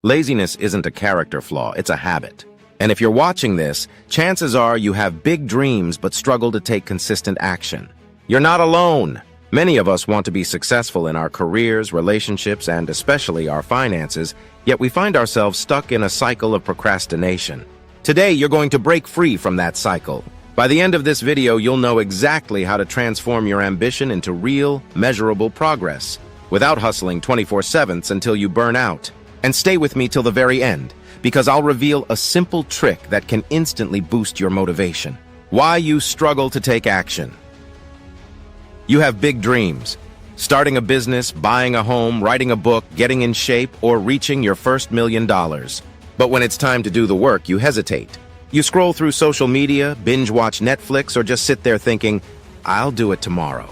Laziness isn't a character flaw, it's a habit. And if you're watching this, chances are you have big dreams but struggle to take consistent action. You're not alone. Many of us want to be successful in our careers, relationships, and especially our finances, yet we find ourselves stuck in a cycle of procrastination. Today, you're going to break free from that cycle. By the end of this video, you'll know exactly how to transform your ambition into real, measurable progress, without hustling 24/7 until you burn out. And stay with me till the very end, because I'll reveal a simple trick that can instantly boost your motivation. Why you struggle to take action. You have big dreams. Starting a business, buying a home, writing a book, getting in shape, or reaching your first $1 million. But when it's time to do the work, you hesitate. You scroll through social media, binge watch Netflix, or just sit there thinking, I'll do it tomorrow.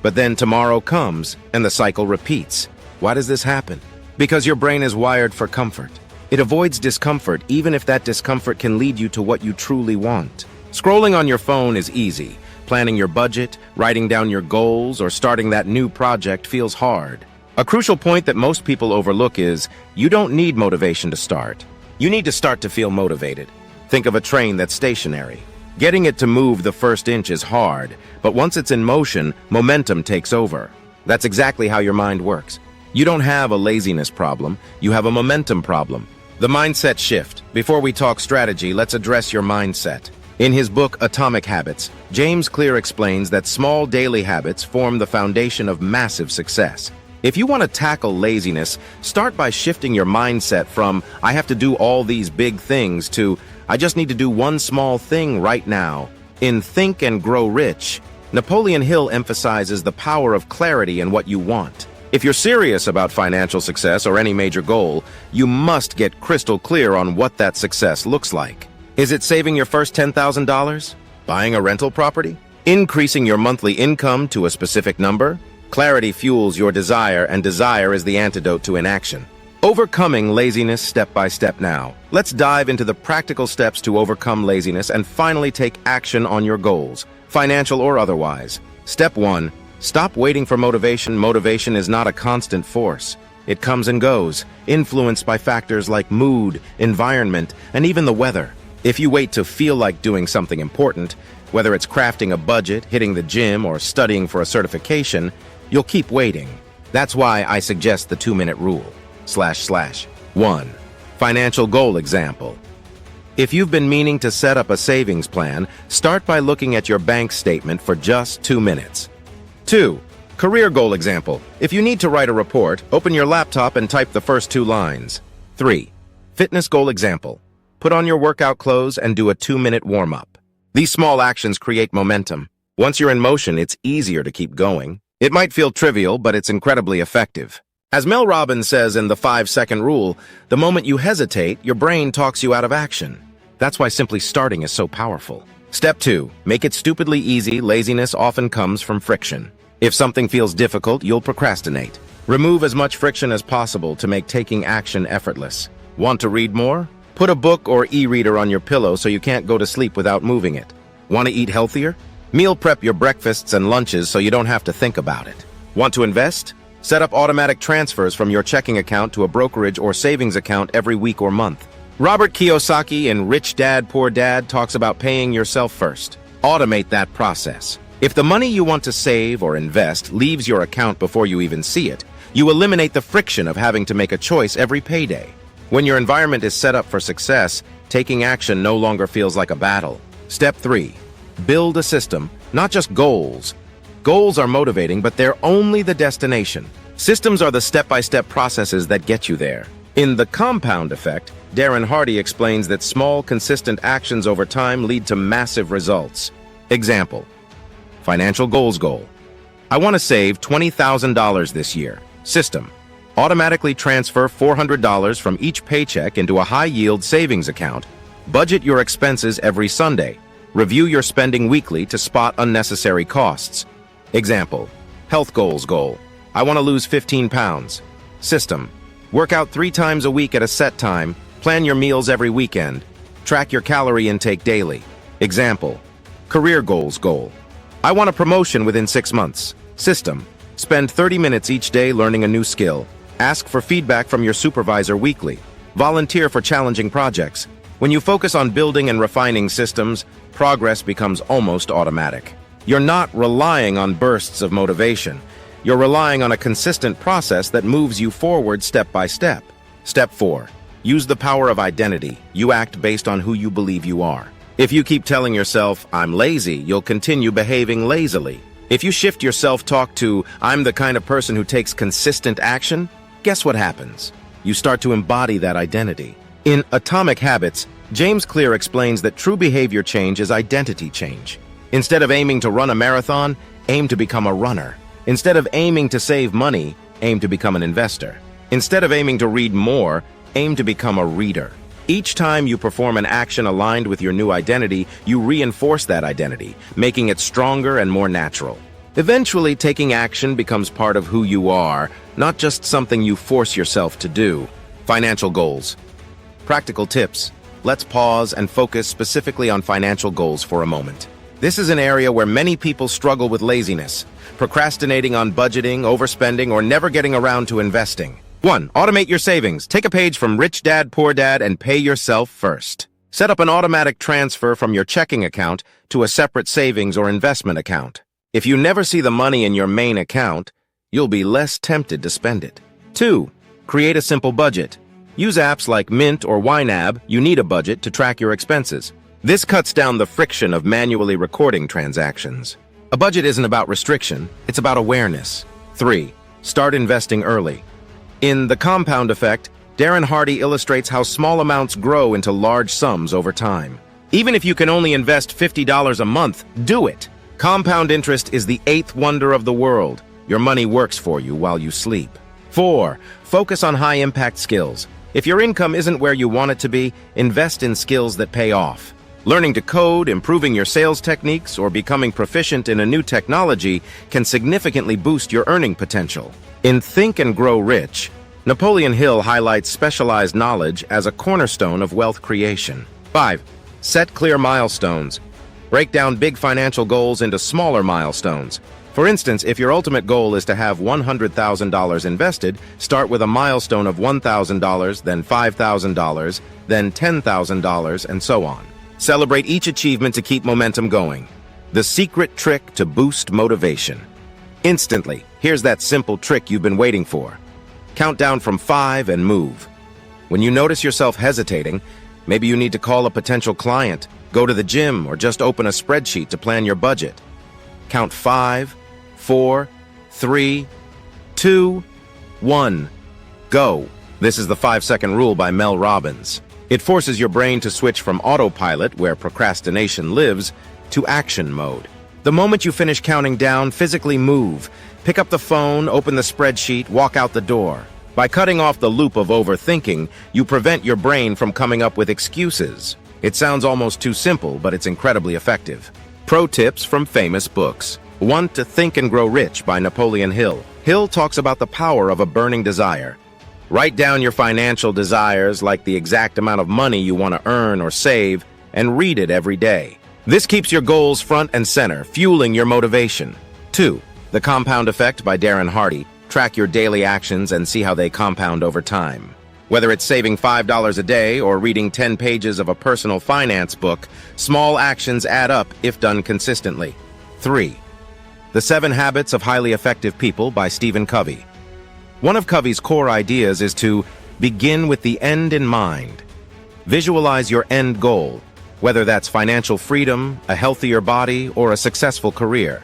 But then tomorrow comes, and the cycle repeats. Why does this happen? Because your brain is wired for comfort. It avoids discomfort even if that discomfort can lead you to what you truly want. Scrolling on your phone is easy. Planning your budget, writing down your goals, or starting that new project feels hard. A crucial point that most people overlook is, you don't need motivation to start. You need to start to feel motivated. Think of a train that's stationary. Getting it to move the first inch is hard, but once it's in motion, momentum takes over. That's exactly how your mind works. You don't have a laziness problem, you have a momentum problem. The mindset shift. Before we talk strategy, let's address your mindset. In his book, Atomic Habits, James Clear explains that small daily habits form the foundation of massive success. If you want to tackle laziness, start by shifting your mindset from, I have to do all these big things, to, I just need to do one small thing right now. In Think and Grow Rich, Napoleon Hill emphasizes the power of clarity in what you want. If you're serious about financial success or any major goal, you must get crystal clear on what that success looks like. Is it saving your first $10,000? Buying a rental property? Increasing your monthly income to a specific number? Clarity fuels your desire, and desire is the antidote to inaction. Overcoming laziness step by step now. Let's dive into the practical steps to overcome laziness and finally take action on your goals, financial or otherwise. Step 1. Stop waiting for motivation. Motivation is not a constant force. It comes and goes, influenced by factors like mood, environment, and even the weather. If you wait to feel like doing something important, whether it's crafting a budget, hitting the gym, or studying for a certification, you'll keep waiting. That's why I suggest the 2-minute rule. / 1. Financial goal example. If you've been meaning to set up a savings plan, start by looking at your bank statement for just 2 minutes. 2. Career goal example. If you need to write a report, open your laptop and type the first 2 lines. 3. Fitness goal example. Put on your workout clothes and do a 2-minute warm-up. These small actions create momentum. Once you're in motion, it's easier to keep going. It might feel trivial, but it's incredibly effective. As Mel Robbins says in the 5-second rule, the moment you hesitate, your brain talks you out of action. That's why simply starting is so powerful. Step 2. Make it stupidly easy. Laziness often comes from friction. If something feels difficult, you'll procrastinate. Remove as much friction as possible to make taking action effortless. Want to read more? Put a book or e-reader on your pillow so you can't go to sleep without moving it. Want to eat healthier? Meal prep your breakfasts and lunches so you don't have to think about it. Want to invest? Set up automatic transfers from your checking account to a brokerage or savings account every week or month. Robert Kiyosaki in Rich Dad, Poor Dad talks about paying yourself first. Automate that process. If the money you want to save or invest leaves your account before you even see it, you eliminate the friction of having to make a choice every payday. When your environment is set up for success, taking action no longer feels like a battle. Step 3. Build a system, not just goals. Goals are motivating, but they're only the destination. Systems are the step-by-step processes that get you there. In The Compound Effect, Darren Hardy explains that small, consistent actions over time lead to massive results. Example. Financial goals goal. I want to save $20,000 this year. System. Automatically transfer $400 from each paycheck into a high-yield savings account. Budget your expenses every Sunday. Review your spending weekly to spot unnecessary costs. Example. Health goals goal. I want to lose 15 pounds. System. Work out 3 times a week at a set time. Plan your meals every weekend. Track your calorie intake daily. Example. Career goals goal. I want a promotion within 6 months. System. Spend 30 minutes each day learning a new skill. Ask for feedback from your supervisor weekly. Volunteer for challenging projects. When you focus on building and refining systems, progress becomes almost automatic. You're not relying on bursts of motivation. You're relying on a consistent process that moves you forward step by step. Step 4. Use the power of identity. You act based on who you believe you are. If you keep telling yourself, "I'm lazy," you'll continue behaving lazily. If you shift your self-talk to, "I'm the kind of person who takes consistent action," guess what happens? You start to embody that identity. In Atomic Habits, James Clear explains that true behavior change is identity change. Instead of aiming to run a marathon, aim to become a runner. Instead of aiming to save money, aim to become an investor. Instead of aiming to read more, aim to become a reader. Each time you perform an action aligned with your new identity, you reinforce that identity, making it stronger and more natural. Eventually, taking action becomes part of who you are, not just something you force yourself to do. Financial goals. Practical tips. Let's pause and focus specifically on financial goals for a moment. This is an area where many people struggle with laziness, procrastinating on budgeting, overspending, or never getting around to investing. 1. Automate your savings. Take a page from Rich Dad, Poor Dad and pay yourself first. Set up an automatic transfer from your checking account to a separate savings or investment account. If you never see the money in your main account, you'll be less tempted to spend it. 2. Create a simple budget. Use apps like Mint or YNAB. You need a budget to track your expenses. This cuts down the friction of manually recording transactions. A budget isn't about restriction, it's about awareness. 3. Start investing early. In The Compound Effect, Darren Hardy illustrates how small amounts grow into large sums over time. Even if you can only invest $50 a month, do it. Compound interest is the 8th wonder of the world. Your money works for you while you sleep. 4. Focus on high-impact skills. If your income isn't where you want it to be, invest in skills that pay off. Learning to code, improving your sales techniques, or becoming proficient in a new technology can significantly boost your earning potential. In Think and Grow Rich, Napoleon Hill highlights specialized knowledge as a cornerstone of wealth creation. 5. Set clear milestones. Break down big financial goals into smaller milestones. For instance, if your ultimate goal is to have $100,000 invested, start with a milestone of $1,000, then $5,000, then $10,000, and so on. Celebrate each achievement to keep momentum going. The secret trick to boost motivation. Instantly, here's that simple trick you've been waiting for. Count down from 5 and move. When you notice yourself hesitating, maybe you need to call a potential client, go to the gym, or just open a spreadsheet to plan your budget. Count 5, 4, 3, 2, 1. Go. This is the 5-second rule by Mel Robbins. It forces your brain to switch from autopilot, where procrastination lives, to action mode. The moment you finish counting down, physically move. Pick up the phone, open the spreadsheet, walk out the door. By cutting off the loop of overthinking, you prevent your brain from coming up with excuses. It sounds almost too simple, but it's incredibly effective. Pro tips from famous books. 1. To Think and Grow Rich by Napoleon Hill. Hill talks about the power of a burning desire. Write down your financial desires, like the exact amount of money you want to earn or save, and read it every day. This keeps your goals front and center, fueling your motivation. 2. The Compound Effect by Darren Hardy. Track your daily actions and see how they compound over time. Whether it's saving $5 a day or reading 10 pages of a personal finance book, small actions add up if done consistently. 3. The 7 Habits of Highly Effective People by Stephen Covey. One of Covey's core ideas is to begin with the end in mind. Visualize your end goal, whether that's financial freedom, a healthier body, or a successful career.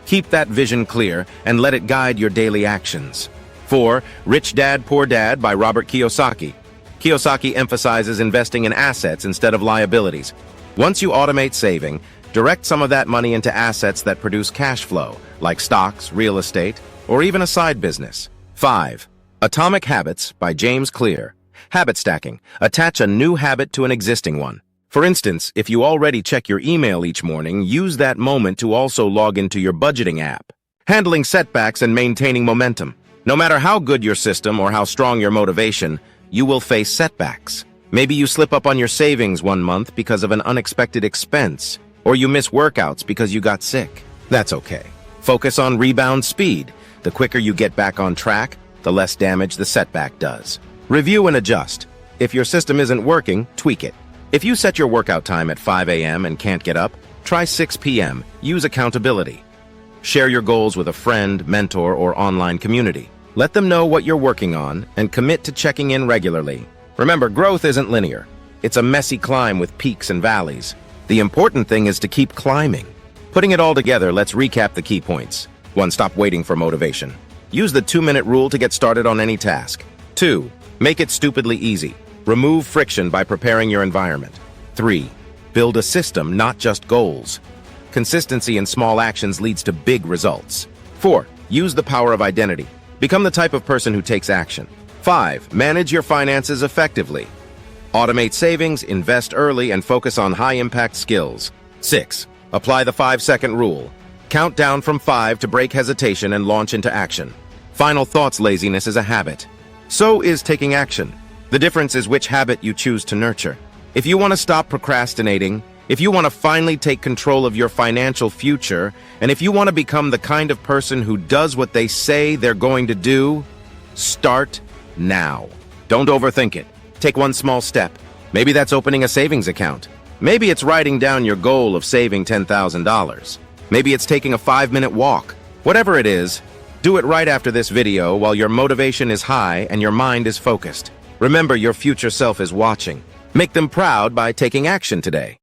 Keep that vision clear and let it guide your daily actions. 4. Rich Dad, Poor Dad by Robert Kiyosaki. Kiyosaki emphasizes investing in assets instead of liabilities. Once you automate saving, direct some of that money into assets that produce cash flow, like stocks, real estate, or even a side business. 5. Atomic Habits by James Clear. Habit stacking. Attach a new habit to an existing one. For instance, if you already check your email each morning, use that moment to also log into your budgeting app. Handling setbacks and maintaining momentum. No matter how good your system or how strong your motivation, you will face setbacks. Maybe you slip up on your savings one month because of an unexpected expense, or you miss workouts because you got sick. That's okay. Focus on rebound speed. The quicker you get back on track, the less damage the setback does. Review and adjust. If your system isn't working, tweak it. If you set your workout time at 5 a.m. and can't get up, try 6 p.m. Use accountability. Share your goals with a friend, mentor, or online community. Let them know what you're working on and commit to checking in regularly. Remember, growth isn't linear. It's a messy climb with peaks and valleys. The important thing is to keep climbing. Putting it all together, let's recap the key points. 1. Stop waiting for motivation. Use the 2-minute rule to get started on any task. 2. Make it stupidly easy. Remove friction by preparing your environment. 3. Build a system, not just goals. Consistency in small actions leads to big results. 4. Use the power of identity. Become the type of person who takes action. 5. Manage your finances effectively. Automate savings, invest early, and focus on high-impact skills. 6. Apply the 5-second rule. Count down from 5 to break hesitation and launch into action. Final thoughts: laziness is a habit. So is taking action. The difference is which habit you choose to nurture. If you want to stop procrastinating, if you want to finally take control of your financial future, and if you want to become the kind of person who does what they say they're going to do, start now. Don't overthink it. Take one small step. Maybe that's opening a savings account. Maybe it's writing down your goal of saving $10,000. Maybe it's taking a 5-minute walk. Whatever it is, do it right after this video while your motivation is high and your mind is focused. Remember, your future self is watching. Make them proud by taking action today.